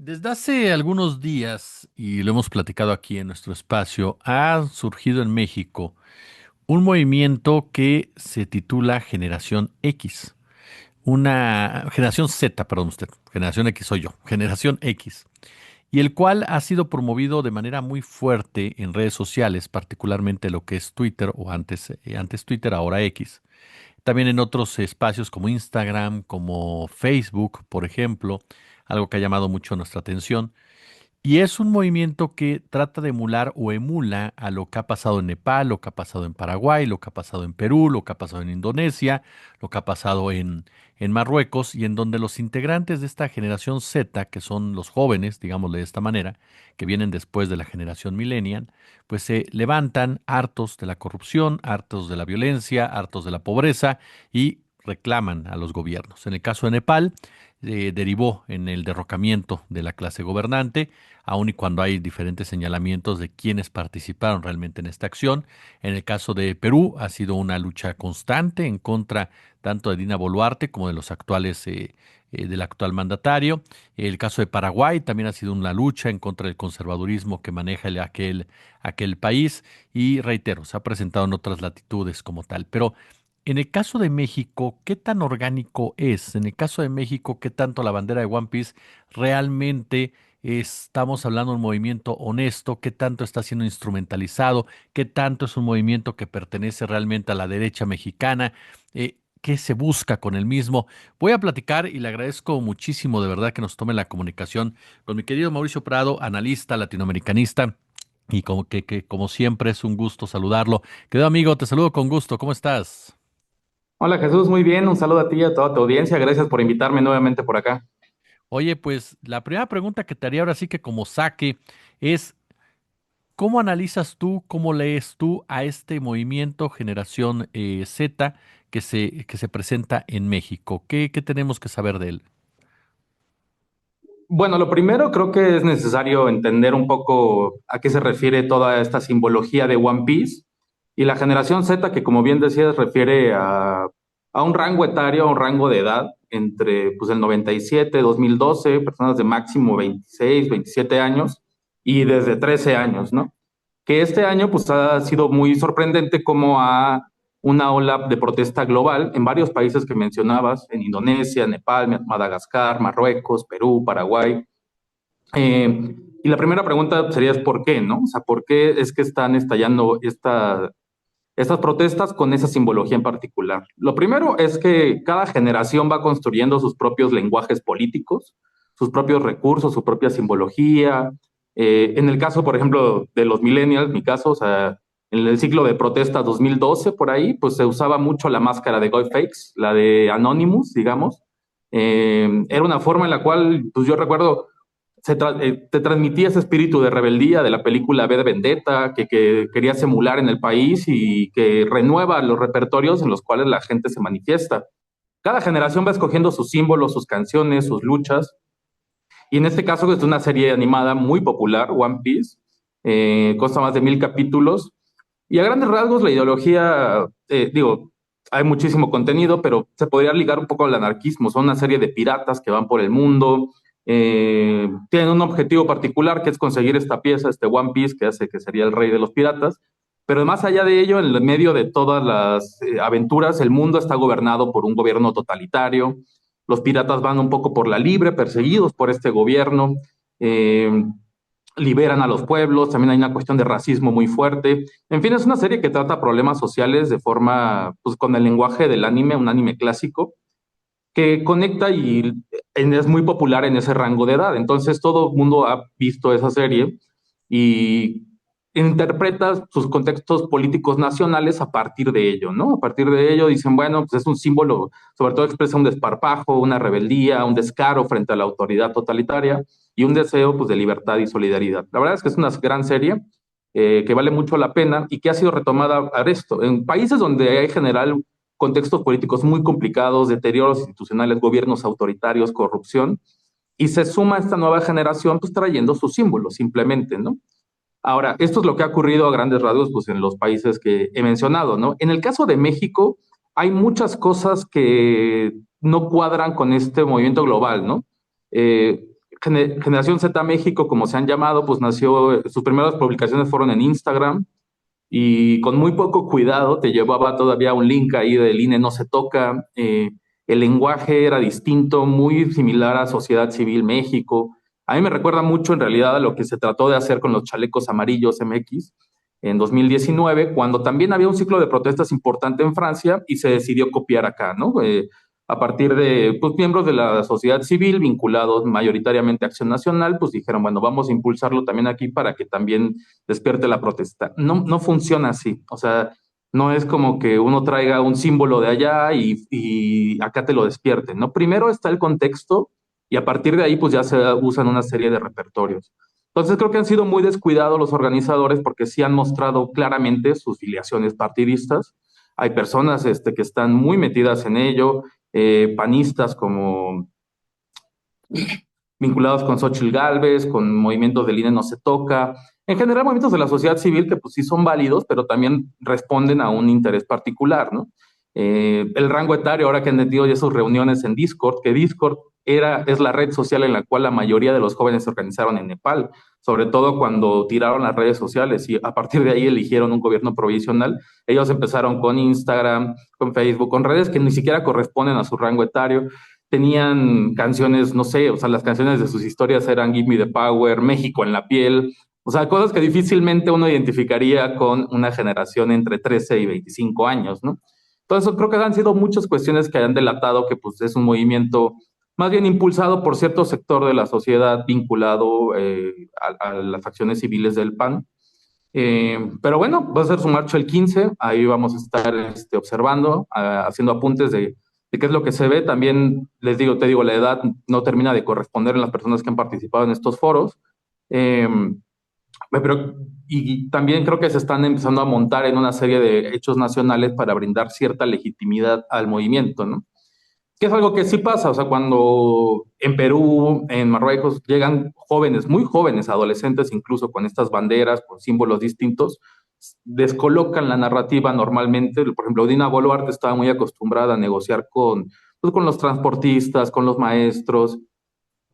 Desde hace algunos días, y lo hemos platicado aquí en nuestro espacio, ha surgido en México un movimiento que se titula Generación X. Una generación Z, perdón usted, generación X soy yo, generación X, y el cual ha sido promovido de manera muy fuerte en redes sociales, particularmente lo que es Twitter o antes Twitter, ahora X. También en otros espacios como Instagram, como Facebook, por ejemplo, algo que ha llamado mucho nuestra atención. Y es un movimiento que trata de emular o emula a lo que ha pasado en Nepal, lo que ha pasado en Paraguay, lo que ha pasado en Perú, lo que ha pasado en Indonesia, lo que ha pasado en Marruecos, y en donde los integrantes de esta generación Z, que son los jóvenes, digámosle de esta manera, que vienen después de la generación millennial, pues se levantan hartos de la corrupción, hartos de la violencia, hartos de la pobreza y reclaman a los gobiernos. En el caso de Nepal, derivó en el derrocamiento de la clase gobernante, aun y cuando hay diferentes señalamientos de quienes participaron realmente en esta acción. En el caso de Perú ha sido una lucha constante en contra tanto de Dina Boluarte como de los del actual mandatario. El caso de Paraguay también ha sido una lucha en contra del conservadurismo que maneja aquel país, y reitero, se ha presentado en otras latitudes como tal. Pero en el caso de México, ¿qué tan orgánico es? En el caso de México, ¿qué tanto la bandera de One Piece realmente estamos hablando de un movimiento honesto? ¿Qué tanto está siendo instrumentalizado? ¿Qué tanto es un movimiento que pertenece realmente a la derecha mexicana? ¿Qué se busca con el mismo? Voy a platicar y le agradezco muchísimo de verdad que nos tome la comunicación con mi querido Mauricio Prado, analista latinoamericanista. Y como siempre es un gusto saludarlo. Querido amigo, te saludo con gusto. ¿Cómo estás? Hola Jesús, muy bien, un saludo a ti y a toda tu audiencia, gracias por invitarme nuevamente por acá. Oye, pues la primera pregunta que te haría ahora sí que como saque es, ¿cómo analizas tú, cómo lees tú a este movimiento Generación Z que se presenta en México? ¿Qué tenemos que saber de él? Bueno, lo primero creo que es necesario entender un poco a qué se refiere toda esta simbología de One Piece y la generación Z, que como bien decías, refiere a un rango etario, a un rango de edad entre pues, el 97, 2012, personas de máximo 26, 27 años y desde 13 años, ¿no? Que este año pues ha sido muy sorprendente como a una ola de protesta global en varios países que mencionabas, en Indonesia, Nepal, Madagascar, Marruecos, Perú, Paraguay. Y la primera pregunta sería es ¿por qué, no? O sea, ¿por qué es que están estallando estas protestas con esa simbología en particular? Lo primero es que cada generación va construyendo sus propios lenguajes políticos, sus propios recursos, su propia simbología. En el caso, por ejemplo, de los millennials, mi caso, o sea, en el ciclo de protesta 2012, por ahí, pues se usaba mucho la máscara de Fakes, la de Anonymous, digamos. Era una forma en la cual, pues yo recuerdo, te transmitía ese espíritu de rebeldía de la película V de Vendetta que querías emular en el país y que renueva los repertorios en los cuales la gente se manifiesta. Cada generación va escogiendo sus símbolos, sus canciones, sus luchas, y en este caso es una serie animada muy popular, One Piece, consta más de 1000 capítulos, y a grandes rasgos la ideología, digo, hay muchísimo contenido, pero se podría ligar un poco al anarquismo. Son una serie de piratas que van por el mundo, tienen un objetivo particular que es conseguir esta pieza, este One Piece, que hace que sería el rey de los piratas. Pero más allá de ello, en el medio de todas las aventuras, el mundo está gobernado por un gobierno totalitario. Los piratas van un poco por la libre, perseguidos por este gobierno. Eh, Liberan a los pueblos, también hay una cuestión de racismo muy fuerte. En fin, es una serie que trata problemas sociales de forma, pues con el lenguaje del anime, un anime clásico, que conecta y es muy popular en ese rango de edad. Entonces todo el mundo ha visto esa serie y interpreta sus contextos políticos nacionales a partir de ello, ¿no? A partir de ello dicen, bueno, pues es un símbolo, sobre todo expresa un desparpajo, una rebeldía, un descaro frente a la autoridad totalitaria y un deseo pues, de libertad y solidaridad. La verdad es que es una gran serie que vale mucho la pena y que ha sido retomada a esto. En países donde hay en general contextos políticos muy complicados, deterioros institucionales, gobiernos autoritarios, corrupción, y se suma esta nueva generación pues trayendo sus símbolos simplemente, ¿no? Ahora, esto es lo que ha ocurrido a grandes rasgos pues, en los países que he mencionado, ¿no? En el caso de México, hay muchas cosas que no cuadran con este movimiento global, ¿no? Eh, Generación Z México, como se han llamado, pues nació, sus primeras publicaciones fueron en Instagram y con muy poco cuidado te llevaba todavía un link ahí del INE no se toca. El lenguaje era distinto, muy similar a Sociedad Civil México. A mí me recuerda mucho en realidad a lo que se trató de hacer con los chalecos amarillos MX en 2019, cuando también había un ciclo de protestas importante en Francia y se decidió copiar acá, ¿no? A partir de pues, miembros de la sociedad civil vinculados mayoritariamente a Acción Nacional, pues dijeron, bueno, vamos a impulsarlo también aquí para que también despierte la protesta. No, no funciona así, o sea, no es como que uno traiga un símbolo de allá y acá te lo despierte, ¿no? Primero está el contexto y a partir de ahí pues ya se usan una serie de repertorios. Entonces creo que han sido muy descuidados los organizadores porque sí han mostrado claramente sus filiaciones partidistas. Hay personas que están muy metidas en ello, panistas como vinculados con Xochitl Gálvez, con movimientos del INE no se toca, en general movimientos de la sociedad civil que pues sí son válidos, pero también responden a un interés particular, ¿no? El rango etario, ahora que han tenido ya sus reuniones en Discord, que Discord es la red social en la cual la mayoría de los jóvenes se organizaron en Nepal, sobre todo cuando tiraron las redes sociales y a partir de ahí eligieron un gobierno provisional. Ellos empezaron con Instagram, con Facebook, con redes que ni siquiera corresponden a su rango etario. Tenían canciones, no sé, o sea, las canciones de sus historias eran Give Me the Power, México en la piel, o sea, cosas que difícilmente uno identificaría con una generación entre 13 y 25 años, ¿no? Entonces, creo que han sido muchas cuestiones que han delatado que pues, es un movimiento más bien impulsado por cierto sector de la sociedad vinculado a las acciones civiles del PAN. Pero bueno, va a ser su marcha el 15, ahí vamos a estar observando, haciendo apuntes de qué es lo que se ve. También les digo, te digo, la edad no termina de corresponder en las personas que han participado en estos foros. Eh, pero, y también creo que se están empezando a montar en una serie de hechos nacionales para brindar cierta legitimidad al movimiento, ¿no? Que es algo que sí pasa, o sea, cuando en Perú, en Marruecos, llegan jóvenes, muy jóvenes, adolescentes, incluso con estas banderas, con símbolos distintos, descolocan la narrativa normalmente. Por ejemplo, Dina Boluarte estaba muy acostumbrada a negociar pues, con los transportistas, con los maestros,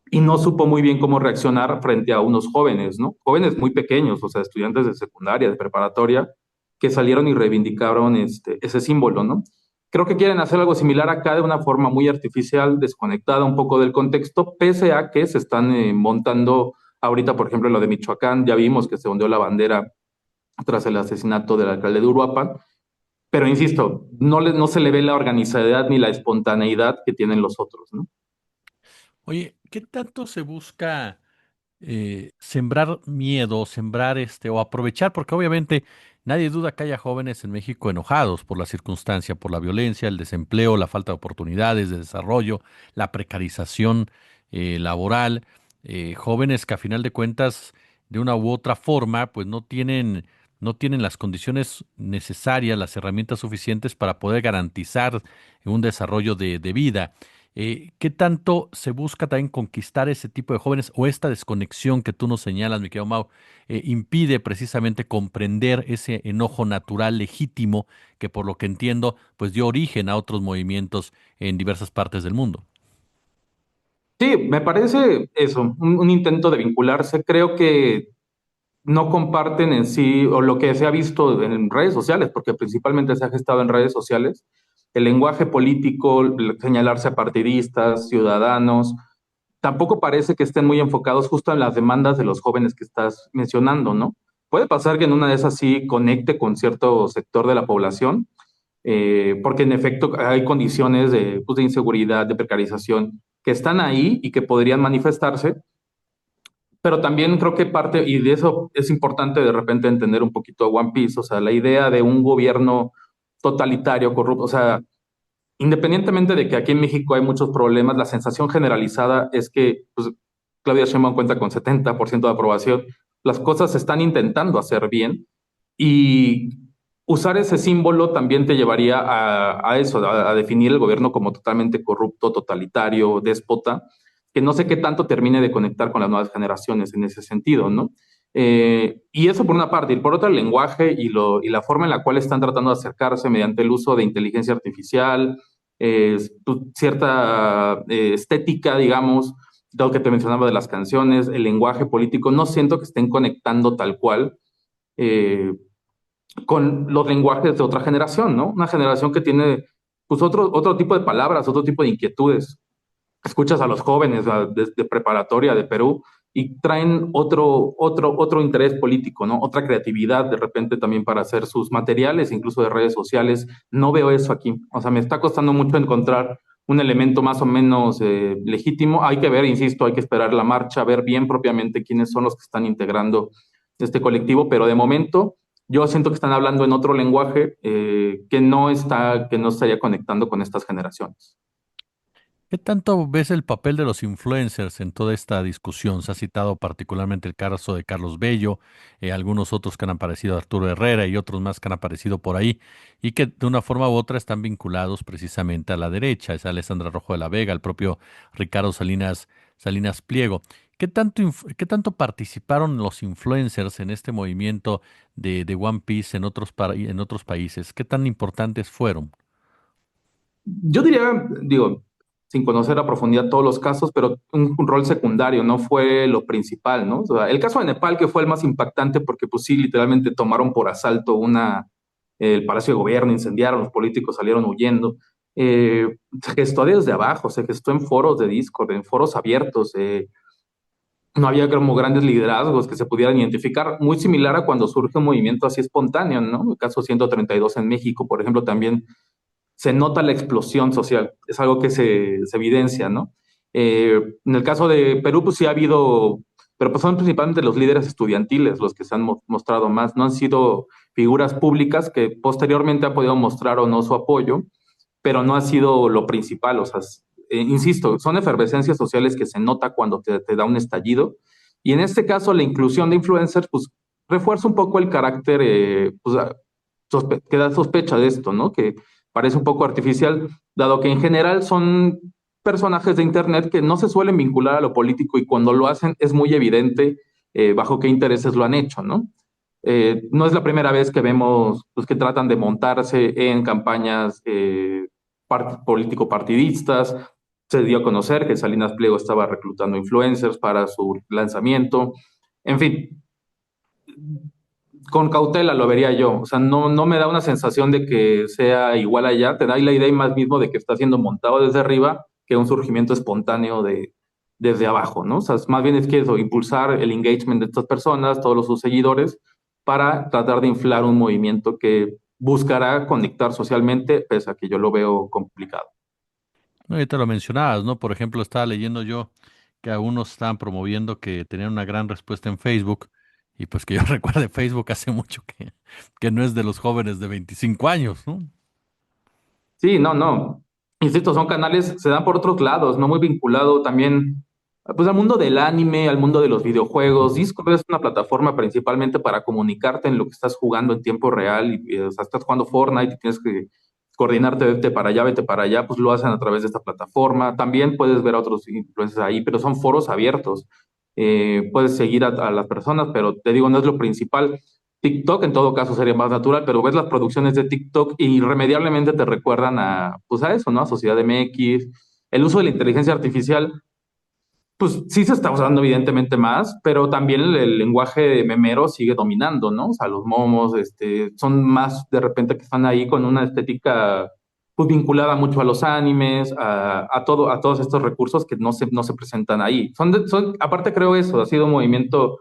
y no supo muy bien cómo reaccionar frente a unos jóvenes, ¿no? Jóvenes muy pequeños, o sea, estudiantes de secundaria, de preparatoria, que salieron y reivindicaron ese símbolo, ¿no? Creo que quieren hacer algo similar acá de una forma muy artificial, desconectada un poco del contexto, pese a que se están montando ahorita, por ejemplo, en lo de Michoacán, ya vimos que se ondeó la bandera tras el asesinato del alcalde de Uruapan, pero insisto, no se le ve la organizadidad ni la espontaneidad que tienen los otros, ¿no? Oye, ¿qué tanto se busca sembrar miedo, sembrar o aprovechar? Porque obviamente nadie duda que haya jóvenes en México enojados por la circunstancia, por la violencia, el desempleo, la falta de oportunidades de desarrollo, la precarización laboral, jóvenes que a final de cuentas, de una u otra forma, pues no tienen las condiciones necesarias, las herramientas suficientes para poder garantizar un desarrollo de vida. ¿Qué tanto se busca también conquistar ese tipo de jóvenes o esta desconexión que tú nos señalas, mi querido Mau, impide precisamente comprender ese enojo natural legítimo que por lo que entiendo, pues dio origen a otros movimientos en diversas partes del mundo? Sí, me parece eso, un intento de vincularse. Creo que no comparten en sí, o lo que se ha visto en redes sociales, porque principalmente se ha gestado en redes sociales, el lenguaje político, señalarse a partidistas, ciudadanos, tampoco parece que estén muy enfocados justo en las demandas de los jóvenes que estás mencionando, ¿no? Puede pasar que en una de esas sí conecte con cierto sector de la población, porque en efecto hay condiciones pues, de inseguridad, de precarización, que están ahí y que podrían manifestarse, pero también creo que parte, y de eso es importante de repente entender un poquito a One Piece, o sea, la idea de un gobierno totalitario, corrupto, o sea, independientemente de que aquí en México hay muchos problemas, la sensación generalizada es que pues, Claudia Sheinbaum cuenta con 70% de aprobación, las cosas se están intentando hacer bien y usar ese símbolo también te llevaría a eso, a definir el gobierno como totalmente corrupto, totalitario, déspota, que no sé qué tanto termine de conectar con las nuevas generaciones en ese sentido, ¿no? Y eso por una parte, y por otra el lenguaje y la forma en la cual están tratando de acercarse mediante el uso de inteligencia artificial, cierta estética, digamos, lo que te mencionaba de las canciones, el lenguaje político, no siento que estén conectando tal cual eh, con los lenguajes de otra generación, ¿no? Una generación que tiene pues otro tipo de palabras, otro tipo de inquietudes. Escuchas a los jóvenes de preparatoria de Perú y traen otro interés político, ¿no? Otra creatividad de repente también para hacer sus materiales, incluso de redes sociales. No veo eso aquí. O sea, me está costando mucho encontrar un elemento más o menos legítimo. Hay que ver, insisto, hay que esperar la marcha, ver bien propiamente quiénes son los que están integrando este colectivo, pero de momento yo siento que están hablando en otro lenguaje que no estaría conectando con estas generaciones. ¿Qué tanto ves el papel de los influencers en toda esta discusión? Se ha citado particularmente el caso de Carlos Bello, algunos otros que han aparecido, Arturo Herrera y otros más que han aparecido por ahí, y que de una forma u otra están vinculados precisamente a la derecha. Es Alessandra Rojo de la Vega, el propio Ricardo Salinas Pliego. ¿Qué tanto participaron los influencers en este movimiento de One Piece en otros países? ¿Qué tan importantes fueron? Yo diría, digo, sin conocer a profundidad todos los casos, pero un rol secundario, no fue lo principal, ¿no? O sea, el caso de Nepal, que fue el más impactante porque pues sí, literalmente tomaron por asalto el Palacio de Gobierno, incendiaron, los políticos salieron huyendo. Se gestó desde abajo, se gestó en foros de Discord, en foros abiertos, no había como grandes liderazgos que se pudieran identificar, muy similar a cuando surge un movimiento así espontáneo, ¿no? El caso 132 en México, por ejemplo, también se nota la explosión social, es algo que se evidencia, ¿no? En el caso de Perú, pues sí ha habido, pero pues son principalmente los líderes estudiantiles los que se han mostrado más, no han sido figuras públicas que posteriormente han podido mostrar o no su apoyo, pero no ha sido lo principal, o sea, insisto, son efervescencias sociales que se nota cuando te da un estallido, y en este caso la inclusión de influencers, pues refuerza un poco el carácter, pues, que da sospecha de esto, ¿no? Que parece un poco artificial, dado que en general son personajes de Internet que no se suelen vincular a lo político y cuando lo hacen es muy evidente bajo qué intereses lo han hecho, ¿no? No es la primera vez que vemos pues, que tratan de montarse en campañas político-partidistas. Se dio a conocer que Salinas Pliego estaba reclutando influencers para su lanzamiento. En fin, con cautela lo vería yo. O sea, no me da una sensación de que sea igual allá. Te da la idea más mismo de que está siendo montado desde arriba que un surgimiento espontáneo desde abajo, ¿no? O sea, más bien es que eso, impulsar el engagement de estas personas, todos sus seguidores, para tratar de inflar un movimiento que buscará conectar socialmente, pese a que yo lo veo complicado. No, ya te lo mencionabas, ¿no? Por ejemplo, estaba leyendo yo que algunos estaban promoviendo que tenían una gran respuesta en Facebook y pues que yo recuerde Facebook hace mucho que no es de los jóvenes de 25 años, ¿no? Sí, no. Insisto, son canales, se dan por otros lados, no muy vinculado también pues al mundo del anime, al mundo de los videojuegos. Discord es una plataforma principalmente para comunicarte en lo que estás jugando en tiempo real. O sea, estás jugando Fortnite y tienes que coordinarte, vete para allá, pues lo hacen a través de esta plataforma. También puedes ver a otros influencers ahí, pero son foros abiertos. Puedes seguir a las personas, pero te digo, no es lo principal. TikTok en todo caso sería más natural, pero ves las producciones de TikTok y irremediablemente te recuerdan pues a eso, ¿no? A Sociedad MX. El uso de la inteligencia artificial, pues sí se está usando evidentemente más, pero también el lenguaje memero sigue dominando, ¿no? O sea, los momos, son más de repente que están ahí con una estética pues vinculada mucho a los animes, a todos estos recursos que no se presentan ahí. Aparte creo eso, ha sido un movimiento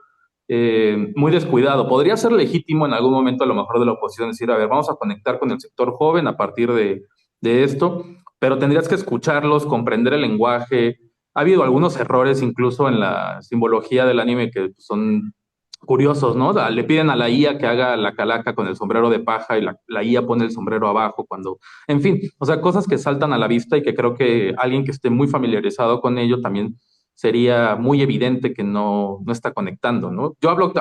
muy descuidado. Podría ser legítimo en algún momento a lo mejor de la oposición decir, a ver, vamos a conectar con el sector joven a partir de esto, pero tendrías que escucharlos, comprender el lenguaje. Ha habido algunos errores incluso en la simbología del anime que son curiosos, ¿no? Le piden a la IA que haga la calaca con el sombrero de paja y la IA pone el sombrero abajo cuando, en fin, o sea, cosas que saltan a la vista y que creo que alguien que esté muy familiarizado con ello también sería muy evidente que no está conectando, ¿no?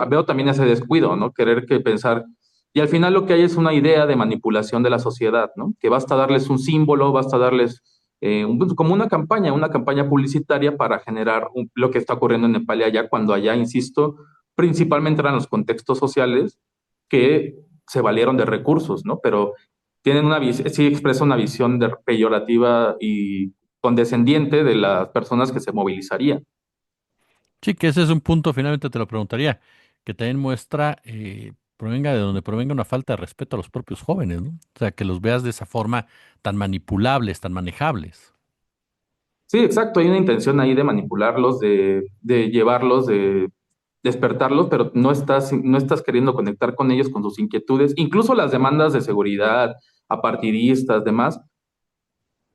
Veo también ese descuido, ¿no? Querer que pensar, y al final lo que hay es una idea de manipulación de la sociedad, ¿no? Que basta darles un símbolo, basta darles como una campaña publicitaria para generar lo que está ocurriendo en Nepal y allá, cuando allá, insisto, principalmente eran los contextos sociales que se valieron de recursos, ¿no? Pero tienen sí expresa una visión peyorativa y condescendiente de las personas que se movilizarían. Sí, que ese es un punto, finalmente te lo preguntaría, que también muestra, provenga de donde provenga una falta de respeto a los propios jóvenes, ¿no? O sea, que los veas de esa forma tan manipulables, tan manejables. Sí, exacto, hay una intención ahí de manipularlos, de llevarlos, de despertarlos, pero no estás queriendo conectar con ellos, con sus inquietudes, incluso las demandas de seguridad, apartidistas, demás,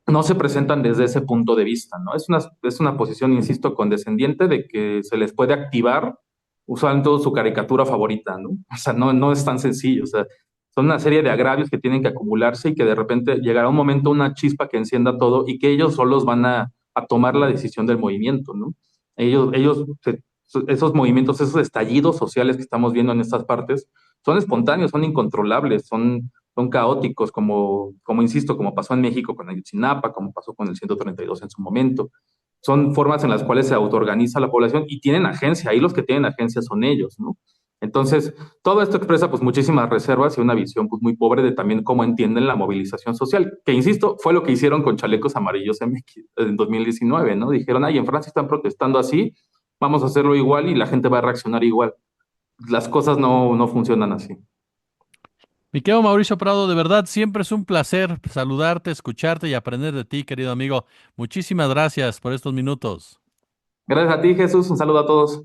no se presentan desde ese punto de vista, ¿no? Es una posición, insisto, condescendiente de que se les puede activar usando su caricatura favorita, ¿no? O sea, no es tan sencillo, o sea, son una serie de agravios que tienen que acumularse y que de repente llegará un momento, una chispa que encienda todo y que ellos solos van a tomar la decisión del movimiento, ¿no? Esos movimientos, esos estallidos sociales que estamos viendo en estas partes, son espontáneos, son incontrolables, son caóticos, como insisto, como pasó en México con Ayotzinapa, como pasó con el 132 en su momento. Son formas en las cuales se autoorganiza la población y tienen agencia. Ahí los que tienen agencia son ellos, ¿no? Entonces, todo esto expresa pues muchísimas reservas y una visión pues muy pobre de también cómo entienden la movilización social, que insisto, fue lo que hicieron con Chalecos Amarillos en 2019, ¿no? Dijeron, ay, en Francia están protestando así, vamos a hacerlo igual y la gente va a reaccionar igual. Las cosas no funcionan así. Mi querido Mauricio Prado, de verdad siempre es un placer saludarte, escucharte y aprender de ti, querido amigo. Muchísimas gracias por estos minutos. Gracias a ti, Jesús. Un saludo a todos.